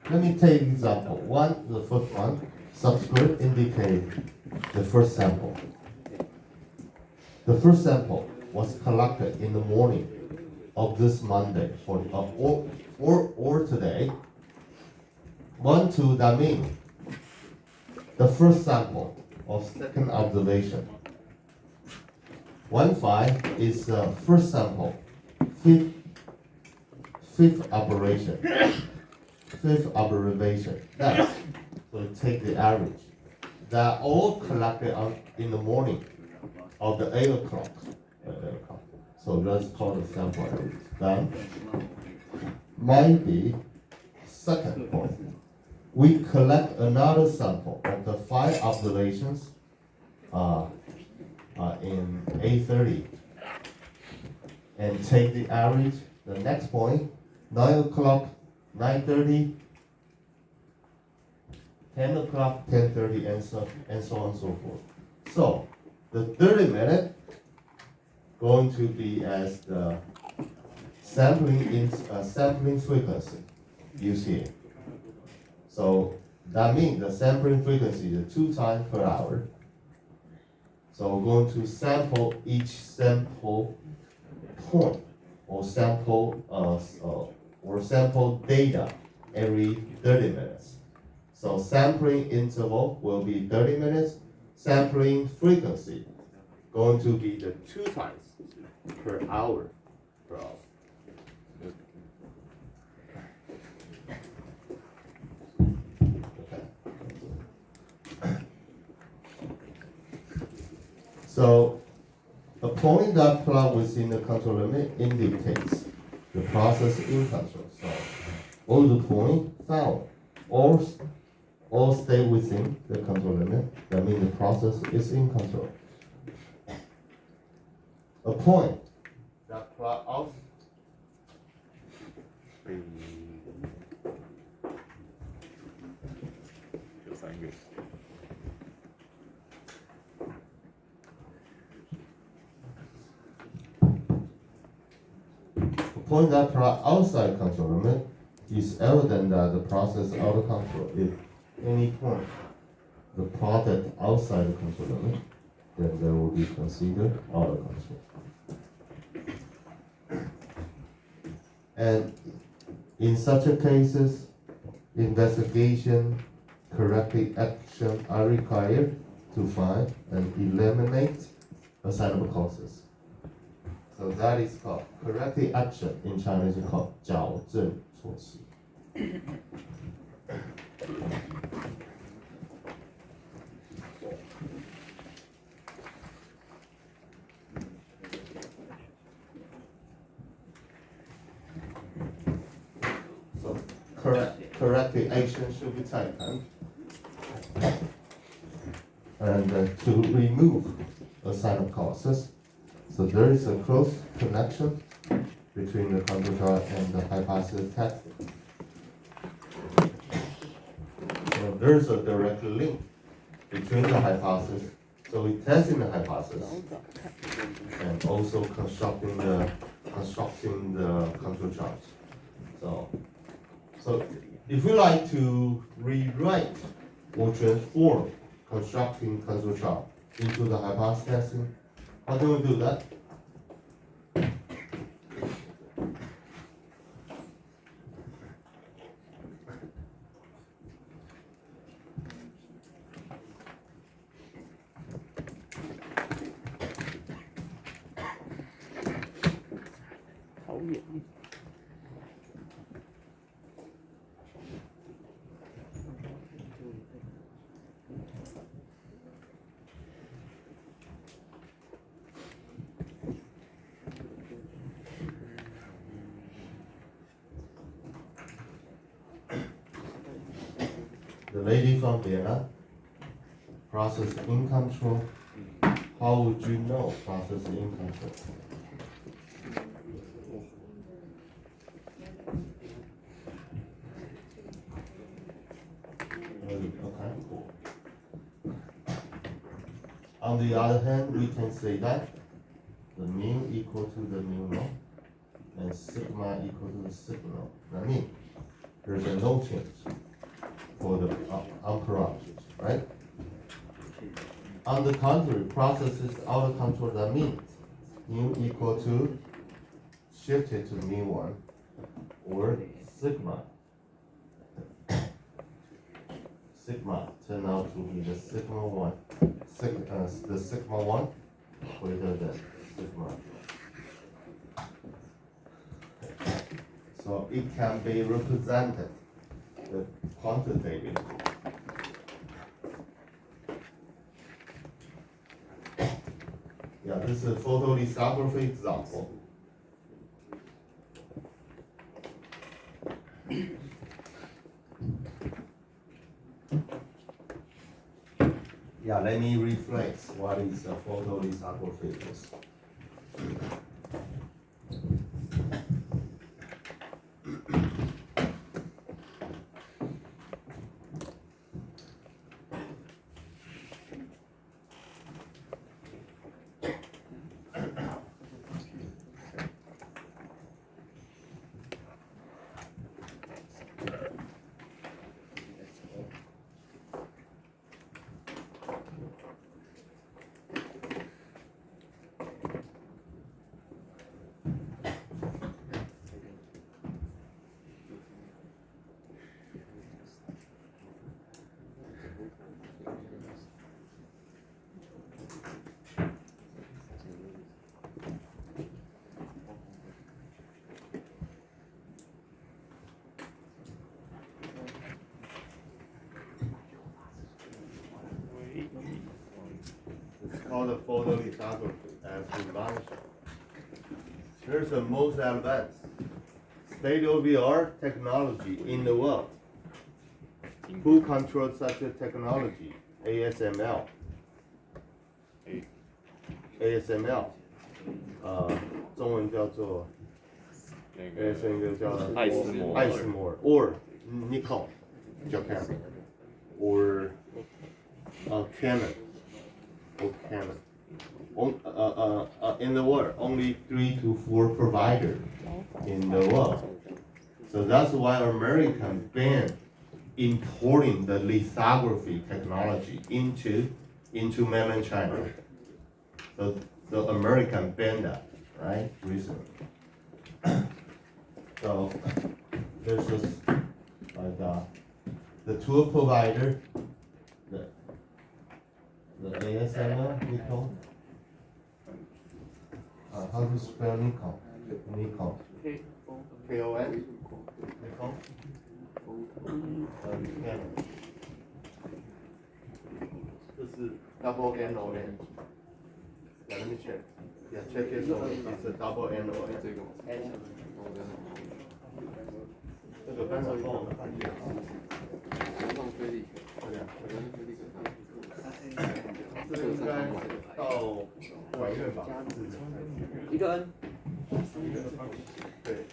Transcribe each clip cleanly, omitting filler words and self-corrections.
Let me take example. The first one, subscript indicate the first sample. The first sample was collected in the morning of this Monday or today. 1, 2, that means the first sample of second observation. 1, 5 is the first sample, fifth operation. Fifth observation. That, so take the average. They're all collected in the morning of the 8 o'clock. So let's call the sample average. Then might be second point. We collect another sample of the 5 observations in 8:30 and take the average. The next point, 9 o'clock. 9:30, 10 o'clock, 10:30, and so on and so forth. So the 30-minute going to be as the sampling frequency used here. So that means the sampling frequency is 2 times per hour. So we're going to sample each sample point or sample data every 30 minutes. So sampling interval will be 30 minutes. Sampling frequency going to be the 2 times per hour. Okay. So a point that plot within the control limit indicates the process in control. So all the points found all stay within the control limit. That means the process is in control. A point that plot out point that plot outside control limit is evident that the process is out of control. If any point the product outside the control limit, then they will be considered out of control. And in such a cases, investigation, corrective action are required to find and eliminate assignable causes. So that is called corrective action. In Chinese, it's called 矫正措施. So corrective action should be taken and to remove assignable causes. So there is a close connection between the control chart and the hypothesis testing. So there is a direct link between the hypothesis. So we testing the hypothesis and also constructing the control chart. So if we like to rewrite or transform constructing control chart into the hypothesis testing, how do we do that? The lady from Vienna, process in control. How would you know process in control? Okay, cool. on the other hand, we can say that the mu equal to the mu naught and sigma equal to the sigma naught. That means there's a no change for the unparameters, right? On the contrary, processes out of control, that means mu equal to shifted to mu1 or sigma. Sigma turn out to be the sigma 1, the sigma 1 greater than sigma. So it can be represented the quantitative. Yeah, this is a photolithography example. Yeah, let me rephrase what is a photolithography is. It's called a photolithography, as we mentioned. Here's the most advanced state-of-the-art technology in the world. Who controls such a technology? ASML. ASML. 中文叫做 ASML 叫艾斯摩尔 or Nikon Japan or Canon. In the world, only 3 to 4 providers in the world. So that's why America banned importing the lithography technology into mainland China. So the American banned that, right, recently. So there's just like the tool provider, the ASML, Nikon. How to spell Nikon? Nikon. K-O-N? Nikon? Canon. This is double N-O-N. Yeah, let me check. Yeah, check it out. It's a double N-O-N. 这个班长帮我们看一下。这个应该到管院吧？一个 N。对，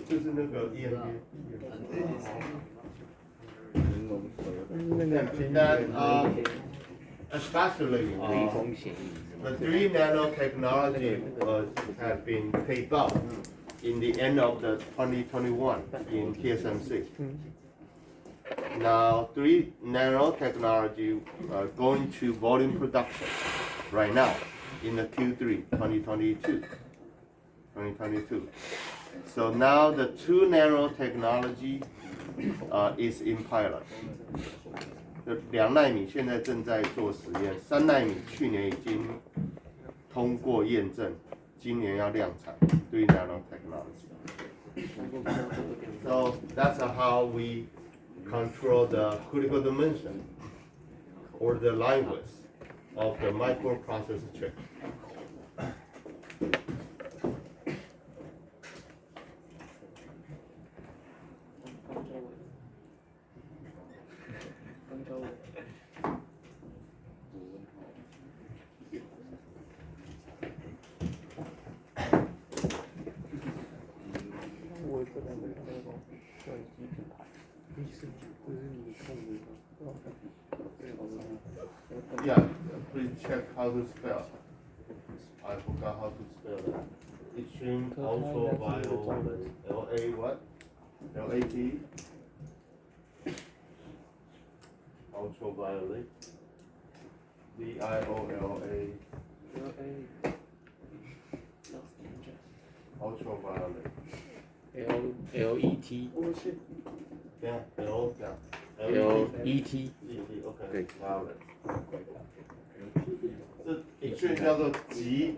就是那个 EMB。Especially the 3 nano technology has been taped out in the end of the 2021 in TSMC. Now 3 nano technology going to volume production right now in the Q3 2022. So now the 2 nano technology is in pilot. 2奈米现在正在做实验，3奈米去年已经通过验证，今年要量产3 nano technology. So that's how we control the critical dimension or the line width of the microprocessor chip. Yeah, please check how to spell. I forgot how to spell that. Extreme ultraviolet. L-A what? L-A-T? Ultraviolet. V-I-O-L-A. Ultraviolet. L-E-T. Yeah, L, yeah. L-E-T. Okay, violet. 这 extreme 叫做极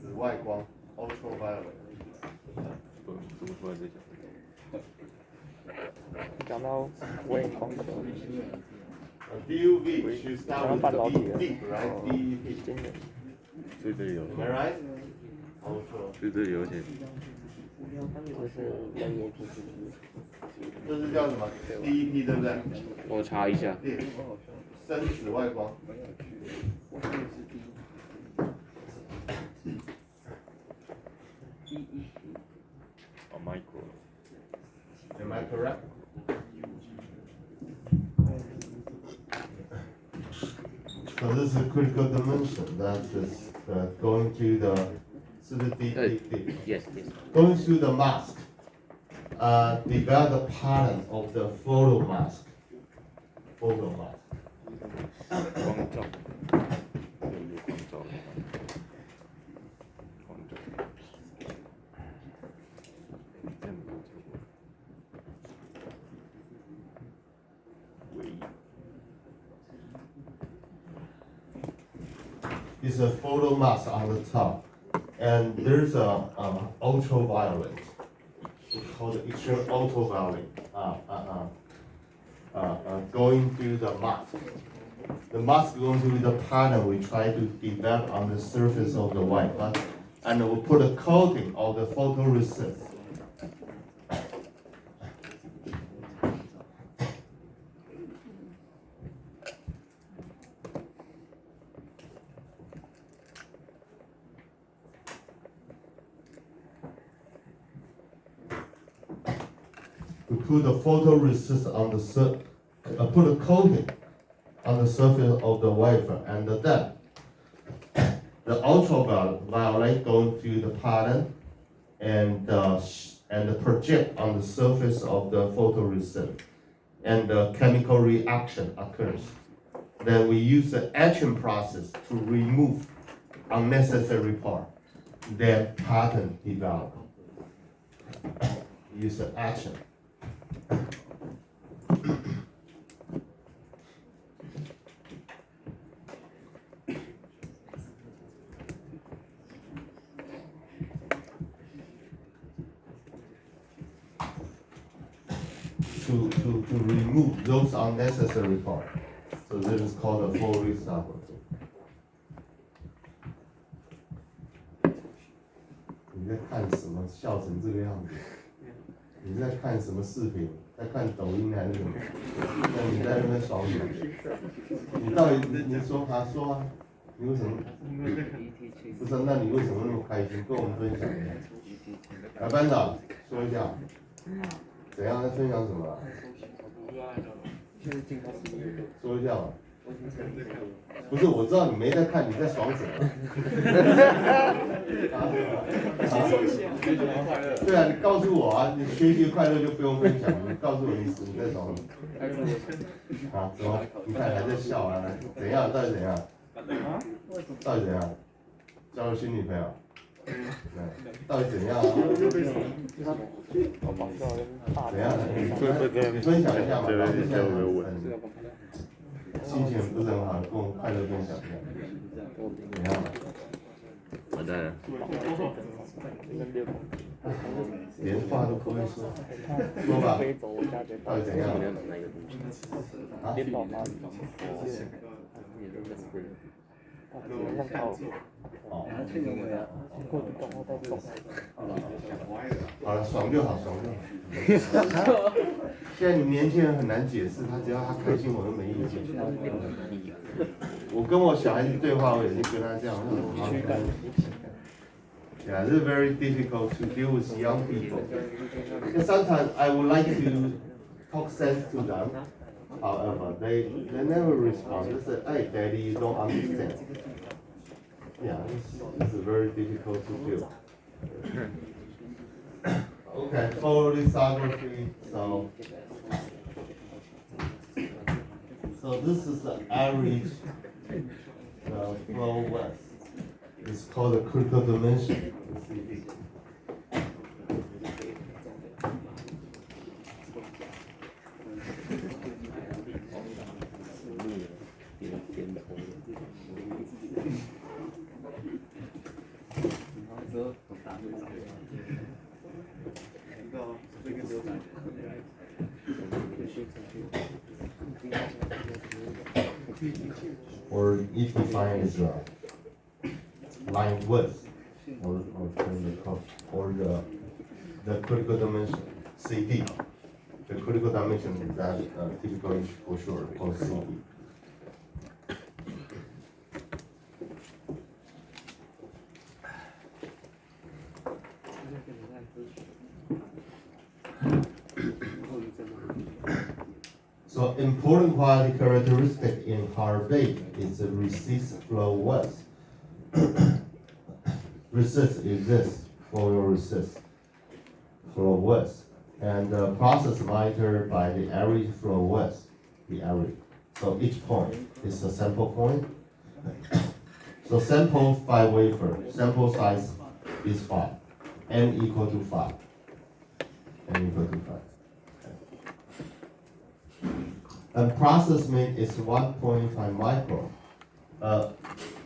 紫外光 ，ultraviolet。怎么说这讲到微光球， DUV should start with D, right? DEP. 所以这里有， Am I right? Ultra. 所以这里有点就是 NAPCP。这是叫什么 ？DEP 对不对？我查一下。对，深紫外光。哦 micro。 Am I correct? So this is a critical dimension that is going to the DEP. Yes, yes. Going through the mask, develop the pattern of the photo mask. Photo mask. 光照，有光照，光照，这样子唯一。 It's a photo mask on the top, and there's a ultraviolet. We call it extreme ultraviolet. Going through the mask. The mask going through the pattern we try to develop on the surface of the white, and we'll put a coating of the photoresist. We put the photoresist on the put a coating on the surface of the wafer, and then the ultraviolet going through the pattern and project on the surface of the photoresist, and the chemical reaction occurs. Then we use the etching process to remove unnecessary part. Then pattern develop. Use the etching. To remove those unnecessary parts. So this is called a full restart. 你在看什么？笑成这个样子？你在看什么视频？在看抖音还是什么？那你在那边爽什么？你到底你说说啊？你为什么？不是，那你为什么那么开心？跟我们分享一下。来，班长说一下。怎样？在分享什么啊？说一下吧。不是，我知道你没在看，你在爽什么？对啊，你告诉我啊，你学习快乐就不用分享，你告诉我你在爽什么？啊，怎么？你看还在笑啊？怎样？到底怎样？到底怎样？交了新女朋友？到底怎样啊？怎样？你分享一下嘛，老师现在心情不是很好，跟我们快乐分享一下。怎样？完蛋了。连话都不会说，说吧，到底怎样？啊？哦，好了，爽就好，爽就好。现在你年轻人很难解释，他只要他开心，我都没意见。我跟我小孩子对话，我也是跟他这样，Yeah, this is very difficult to deal with young people. Because sometimes I would like to talk sense to them, However, they never respond. They say, "Hey, Daddy, you don't understand." Yeah, this is very difficult to do. Okay, for lithography, so this is the average flow width. It's called the critical dimension. CD. Or if defined as line width, or the critical dimension CD. The critical dimension that typically for sure called CD. So important quality characteristic in hard bake is the resist flow width. Resist exists for your resist flow width, and the process monitored by the average flow width, the average. So each point is a sample point. So sample 5 wafer, sample size is 5, n equal to 5, n equal to 5. And process mean is 1.5 micron.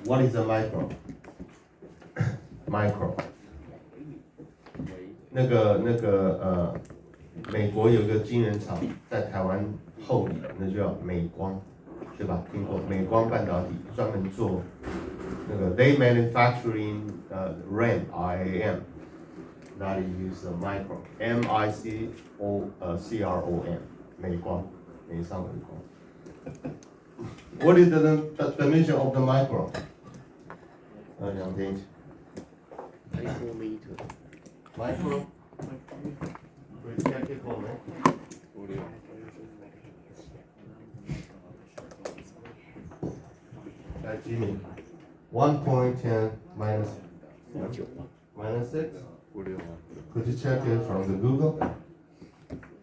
What is a micron? Micro. 美国有个晶圆厂在台湾后里，那就叫美光，对吧？听过美光半导体专门做they manufacturing RAM RAM， 那里 use a micron MICRON 美光。What is the dimension of the micron? 两点几 micrometer. Micro? Check it for me. Jimmy. 1.10 minus 6? Could you check it from the Google?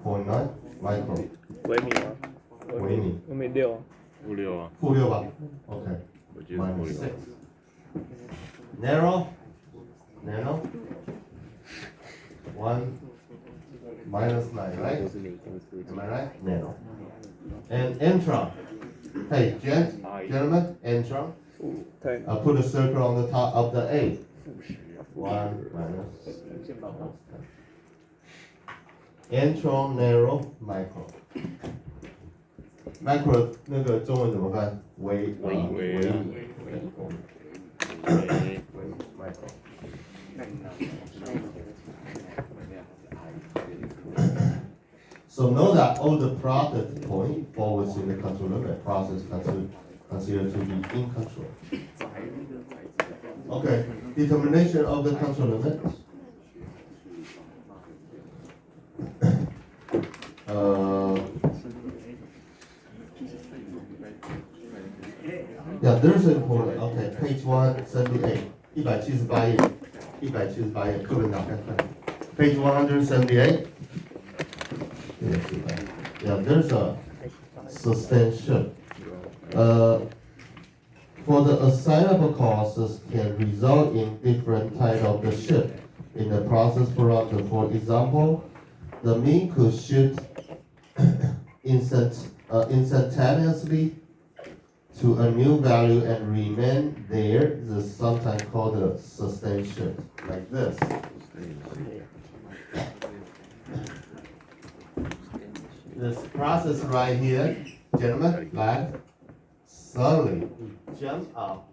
0.9 micron. 微米吗？微米。微米6。负6啊。负6吧 OK. 我记得是负 Minus 6。 6. Nano? 1 minus 9, right? Am I right? Nano. And Entron. Hey, gentlemen, Entron. Put a circle on the top of the A. 1 minus. Entron, narrow, micro. Micro 那个中文怎么翻？微micro. So know that all the product point falls in the control limit. Process considered to be in control. Okay, determination of the control limit. Yeah, there's an important. Okay, page 178. 178页，课本打开看。Page 178. Yeah, there's a sustained shift. For the assignable causes can result in different type of the shift in the process parameter. For example, the mean could shift instantaneously to a new value and remain there. This is sometimes called a sustained shift, like this. This process right here, gentlemen, like suddenly jump up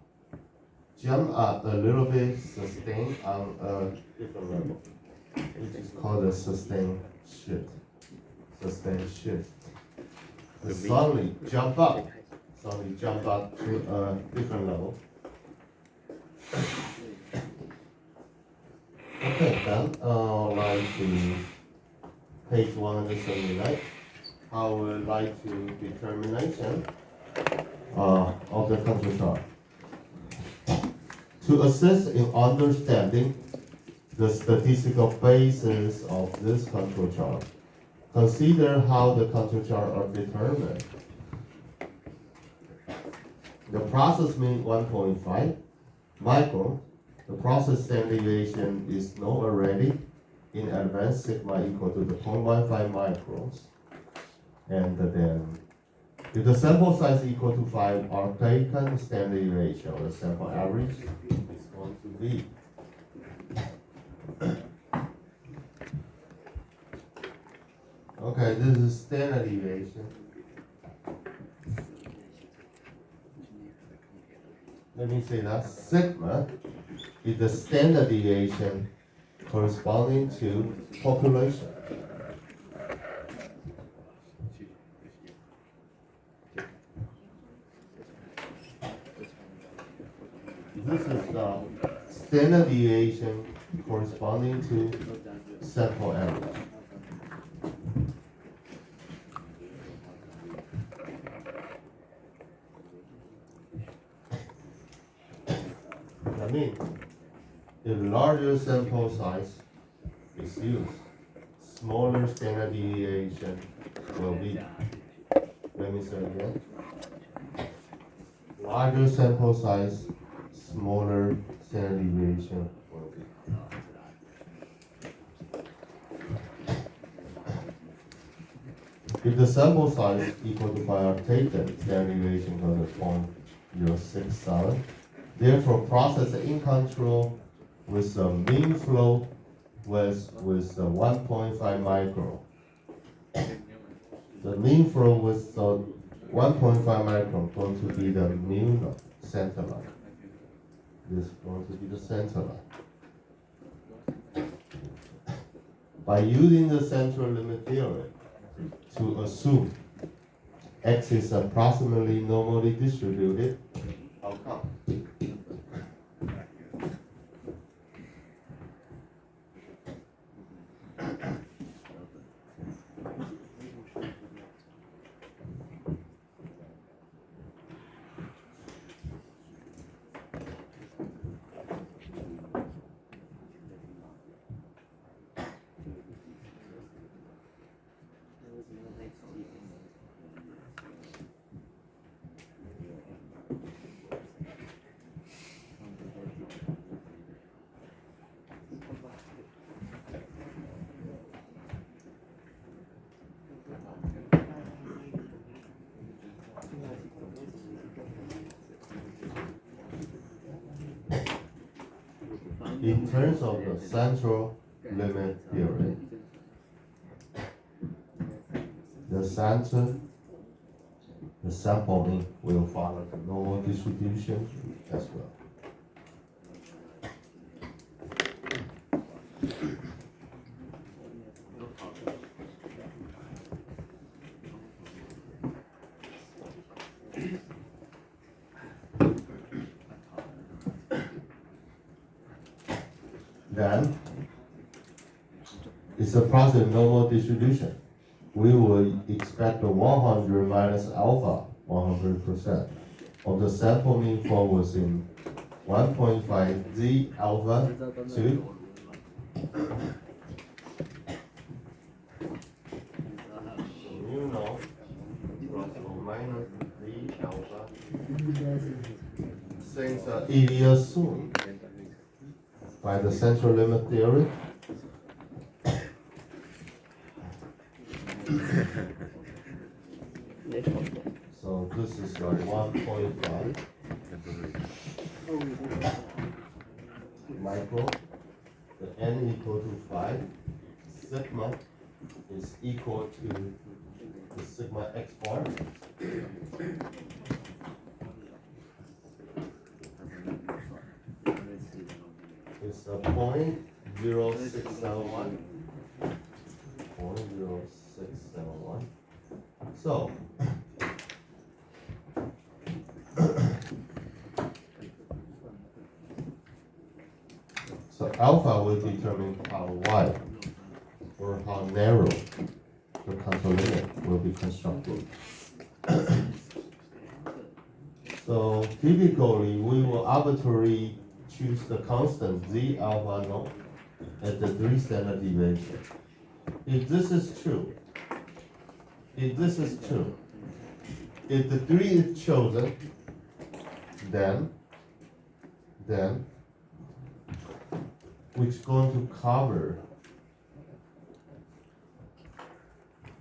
a little bit, sustain on a different level. It is called a sustained shift. Sustained shift. Suddenly jump up to a different level. Okay, then like the page 179. how we like to determination of the control chart. To assist in understanding the statistical basis of this control chart, consider how the control chart are determined. The process mean 1.5 micron. The process standard deviation is known already. In advance, sigma equal to the 0.15 microns. And then, if the sample size equal to 5 are taken, standard deviation or the sample average is going to be. Okay, this is standard deviation. Let me say that sigma is the standard deviation corresponding to population. This is the standard deviation corresponding to sample average. I mean, if larger sample size is used, smaller standard deviation will be. Let me say again. Larger sample size, smaller standard deviation will be. If the sample size equal to 5 are taken, standard deviation goes to 0.067. Therefore, process in control with the mean flow with 1.5 micron. The mean flow with the 1.5 micron going to be the mu center line. This is going to be the center line. By using the central limit theory to assume X is approximately normally distributed, how come? In terms of the central limit theory, the sampling will follow the normal distribution as well. Then, it's a process normal distribution. We will expect the 100 minus alpha 100% of the sample mean flow was in 1.5 z alpha to mu naught plus or minus z alpha, since it is assumed by the central limit theory. So this is like 1.5 micro. The n equal to 5. Sigma is equal to the sigma x bar. It's a 0.0671. 0.0671. So alpha will determine how wide or how narrow the control limit will be constructed. So typically, we will arbitrarily choose the constant z alpha naught at the 3 standard deviation. If this is true, if the 3 is chosen, then which is going to cover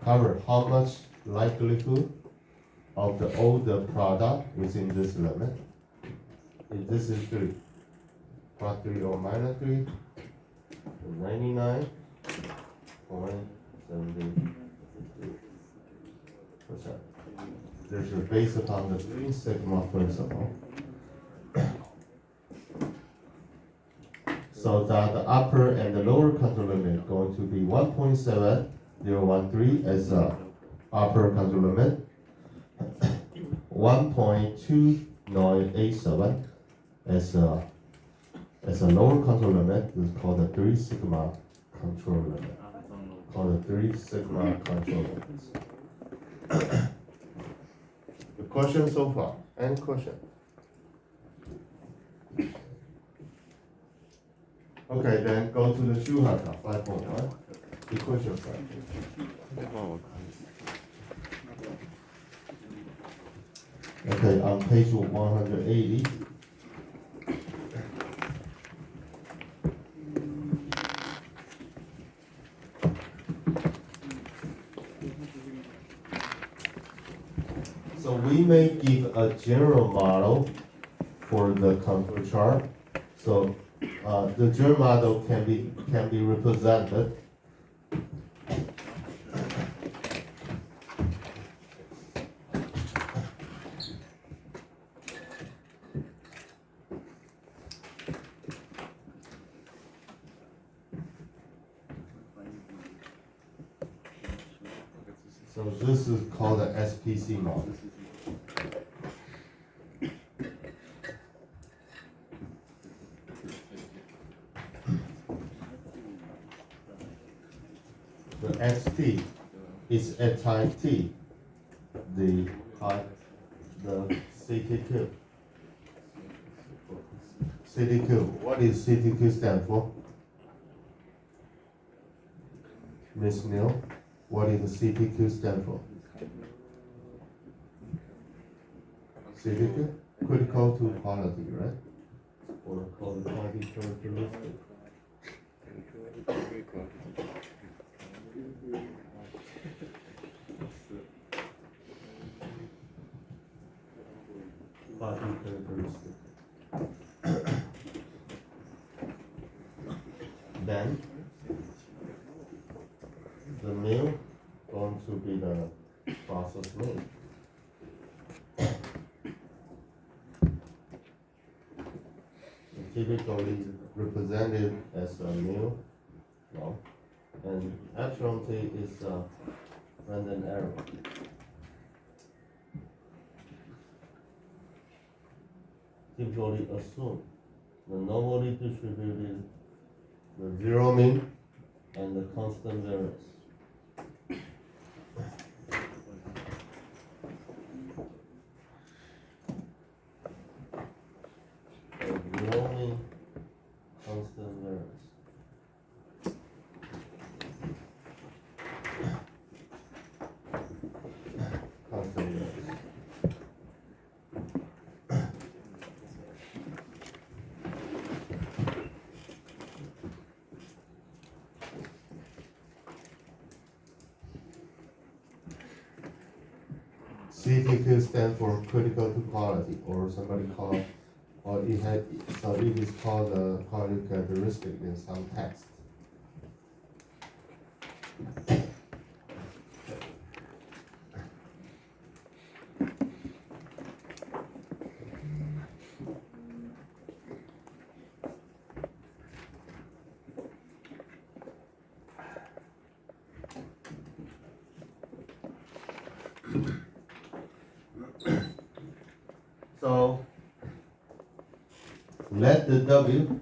how much likelihood of the older product within this limit. If this is 3, plus 3 or minus 3, 99.73%. This is based upon the 3 sigma principle. So that the upper and the lower control limit going to be 1.7013 as a upper control limit, 1.2987 as a lower control limit. This is called the 3 sigma control limit. Called the 3 sigma control limits. The question so far. Any question? Okay, then go to the Schumacher 5.1. Equation 5. 这帮我看 Okay, on page 180. So we may give a general model for the contour chart. So the general model can be represented So this is called the SPC model. The xt is at time t, the CTQ. CTQ, what is CTQ stand for? Miss Neil, what is the CTQ stand for? CTQ, critical to quality, right? Or called quality characteristic. Quality characteristic. Then the meal going to be the process meal. Typically represented as a meal, no, and epsilon t is a random error. Typically assume the normally distributed, the zero mean, and the constant variance. Zero mean, constant variance. Constant variance. CTQ stands for critical to quality, or somebody call, or it had, so it is called a quality characteristic in some text. So let the W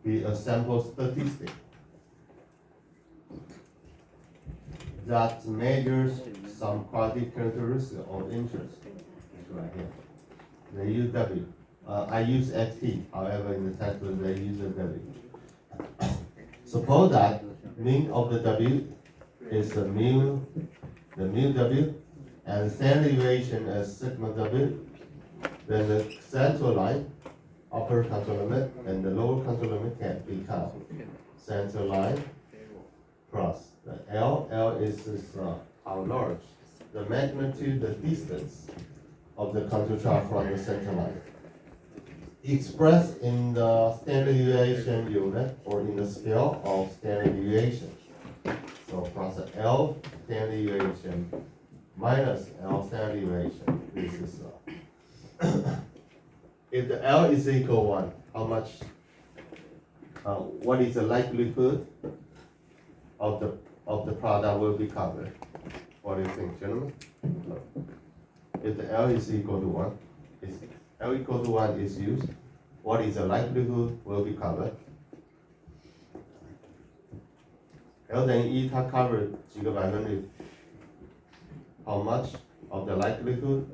be a sample statistic. that measures some quality characteristic of interest. It's right here. They use W. I use XT, however, in the textbook they use a W. Suppose that mean of the W is the mu W, and standard deviation is sigma W. Then the central line, upper control limit, and the lower control limit can become center line plus the L is how large, the magnitude, the distance of the control chart from the center line. Expressed in the standard deviation unit or in the scale of standard deviation. So plus the L standard deviation minus L standard deviation. This is if the L is equal 1, how much? What is the likelihood of the product will be covered? What do you think, gentlemen? If the L is equal to 1, is L equal to 1 is used, what is the likelihood will be covered? L 等于1，它 cover 几个百分率？ How much of the likelihood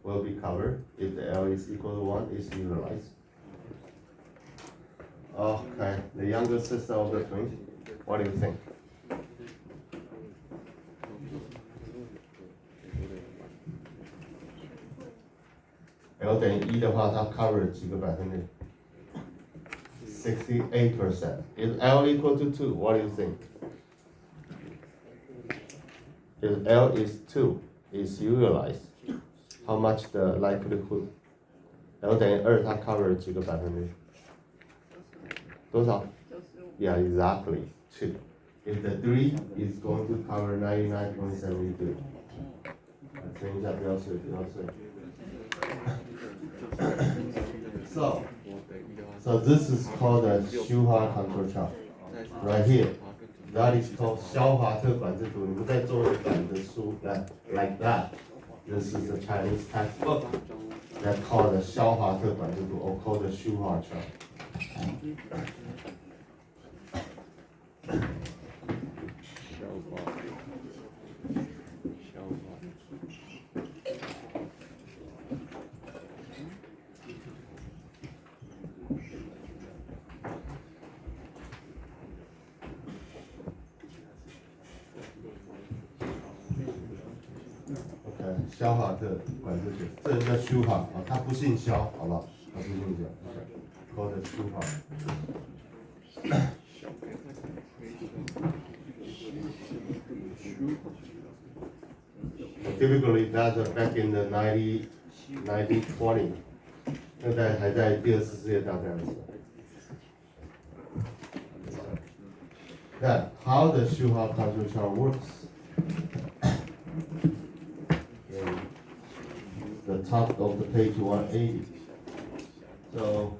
will be covered if the L is equal to 1 is utilized? Okay, the younger sister of the twins, what do you think? L 等于1的话，它 cover 几个百分率？ 68%. If L equal to 2, what do you think? If L is 2, is utilized, how much the likelihood? L 等于2，它 cover 几个百分率？多少？ Yeah, exactly 2. If the 3 is going to cover 99.72. 等一下，不要睡，不要睡。So this is called a 消化 control chart. Right here. That is called 消化特管制图。你们在中文版的书 like that. This is a Chinese textbook that called the 消化特管制图 or called the 消化 chart. OK， 消化特管制图，这人叫修化啊，他不姓肖，好不好？他不姓肖 ，called the 修化。Typically, that's back in the 1920, 那代还在第二次世界大战的时候。That how the 消化 control chart works. The top of the page 180. So,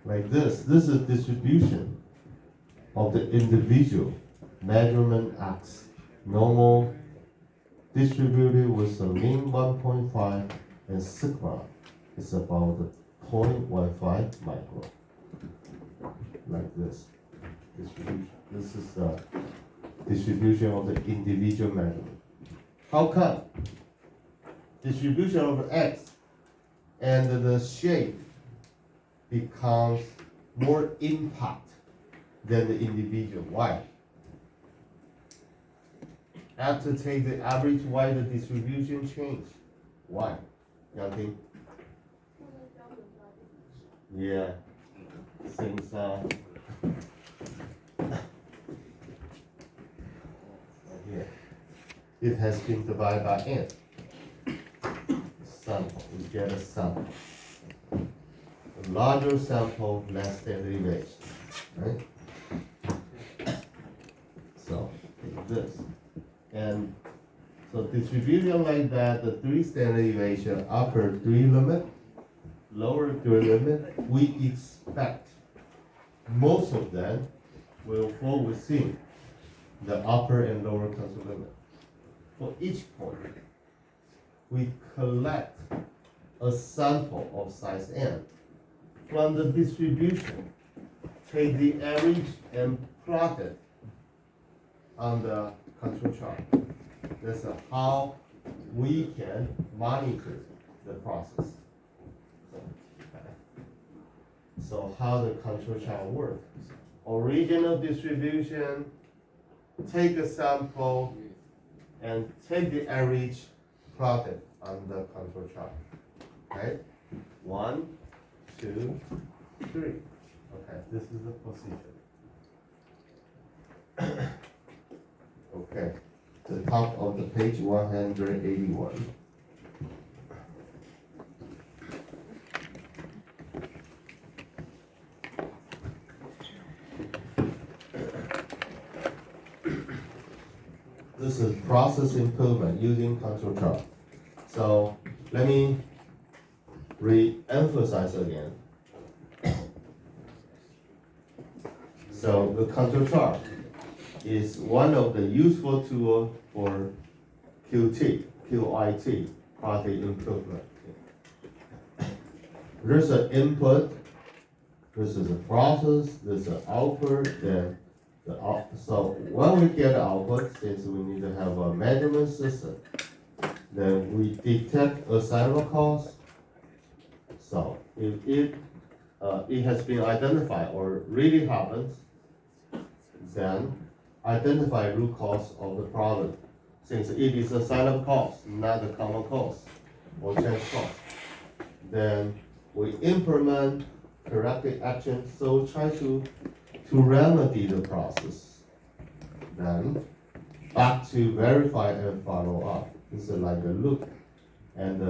like this is distribution of the individual measurement axis. Normal distributed with a mean 1.5 and sigma is about 0.15 micron. Like this distribution. This is the distribution of the individual measurement. How come? Distribution of X and the shape becomes more impact than the individual. Why? After take the average, why the distribution change? Why? Yang Yeah. Since here. It has been divided by n. Sample, we get a sample. A larger sample, less standard deviation, right? So, take this. And so distribution like that, the 3 standard deviation, upper 3 limit, lower 3 limit, we expect most of them will fall within the upper and lower control limit. For each point, we collect a sample of size n. From the distribution, take the average and plot it on the control chart. That's how we can monitor the process. So how the control chart works. Original distribution, take a sample, and take the average plotted on the control chart. Okay? 1, 2, 3. Okay, this is the procedure. Okay, to the top of the page 181. This is process improvement using control chart. So let me re-emphasize again. So the control chart is one of the useful tools for QIT, quality improvement. There's an input, this is a process, there's an output, then so when we get the output, since we need to have a measurement system, then we detect assignable cost. So if it has been identified or really happens, then identify root cause of the problem. Since it is assignable cost, not the common cost or change cost, then we implement corrective action. So try to remedy the process. Then back to verify and follow up. This is like a loop, and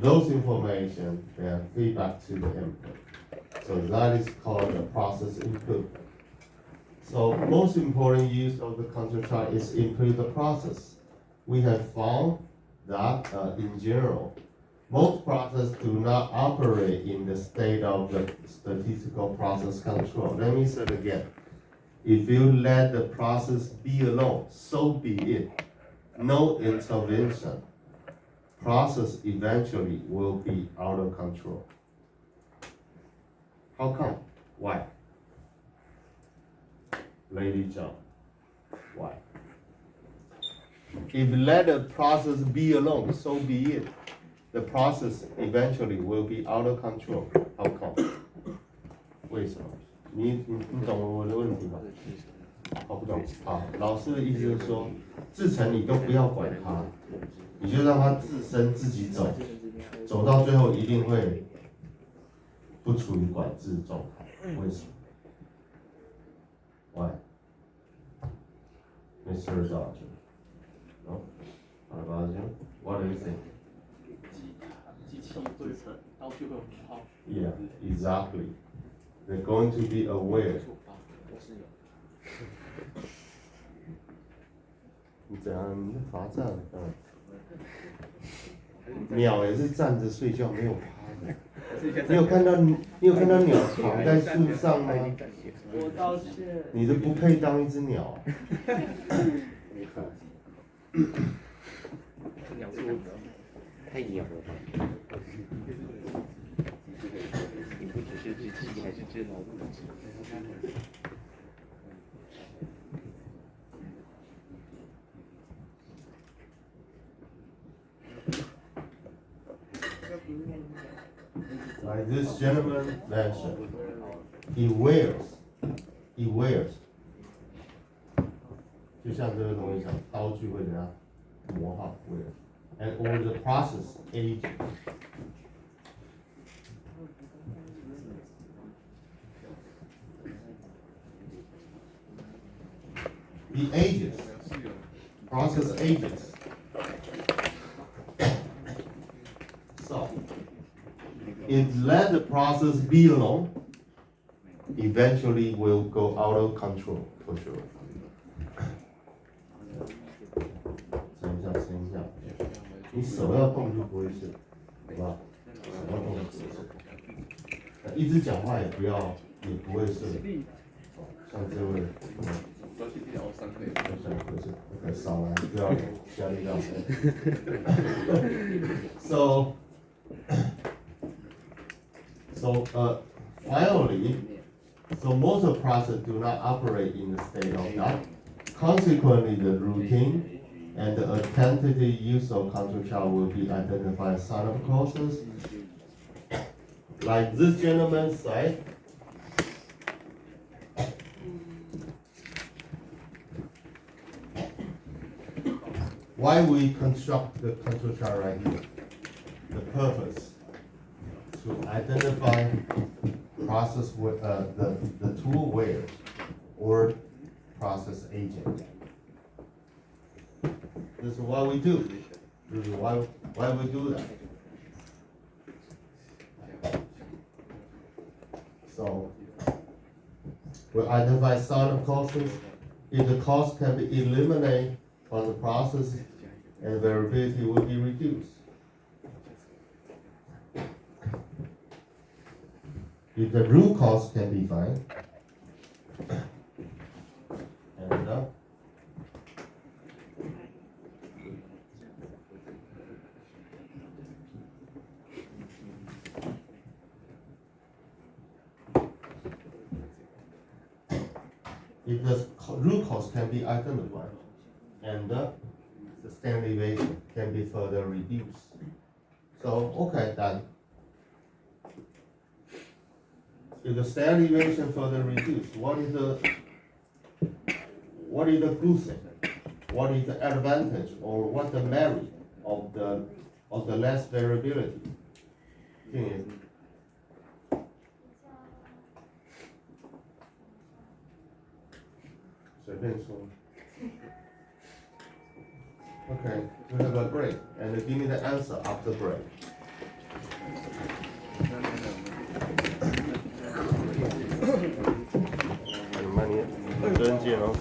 those information then feedback to the input. So that is called the process improvement. So most important use of the control chart is improve the process. We have found that in general, most processes do not operate in the state of the statistical process control. Let me say it again. If you let the process be alone, so be it. No intervention. Process eventually will be out of control. How come? Why? Lady John. Why? If let the process be alone, so be it. The process eventually will be out of control. How come? 为什么？你懂我的问题吗？搞不懂。好，老师的意思就是说，制程你都不要管它，你就让它自身自己走，走到最后一定会不处于管制状态。为什么？ Why? Mr. Dodger. No? What about you? What do you think? Yeah, exactly. They're going to be aware. 你怎样？你罚站？鸟也是站着睡觉，没有趴的。你有看到鸟躺在树上吗？我道歉。你都不配当一只鸟。鸟是太鸟了吧？你不只是只鸡，还是只老虎。Like this gentleman mentioned, he wears. 就像这个东西上，刀具会怎样磨好 wear，and or the process aging. The ages, process ages. So, if let the process be alone, eventually will go out of control for sure. 撑一下，你手要动就不会睡，好不好？手要动就不会睡。一直讲话也不会睡。像这位，OK， 少来，不要压力大。Finally, so most of process do not operate in the state of that. Consequently, the routine and the attentive use of control chart will be identified as sign-up causes. Like this gentleman said, why we construct the control chart right here? The purpose to identify process with the tool where or process agent. This is what we do. This is why we do that. So we identify sign-up causes. If the cost can be eliminated from the process, and variability will be reduced. If the root cause can be found, and if the root cause can be identified, and the standard deviation can be further reduced. So, okay, then. If the standard deviation further reduced, what is the good thing? What is the advantage or what the merit of the less variability? Thing is, okay, we have a break, and give me the answer after break. 慢点，真见哦。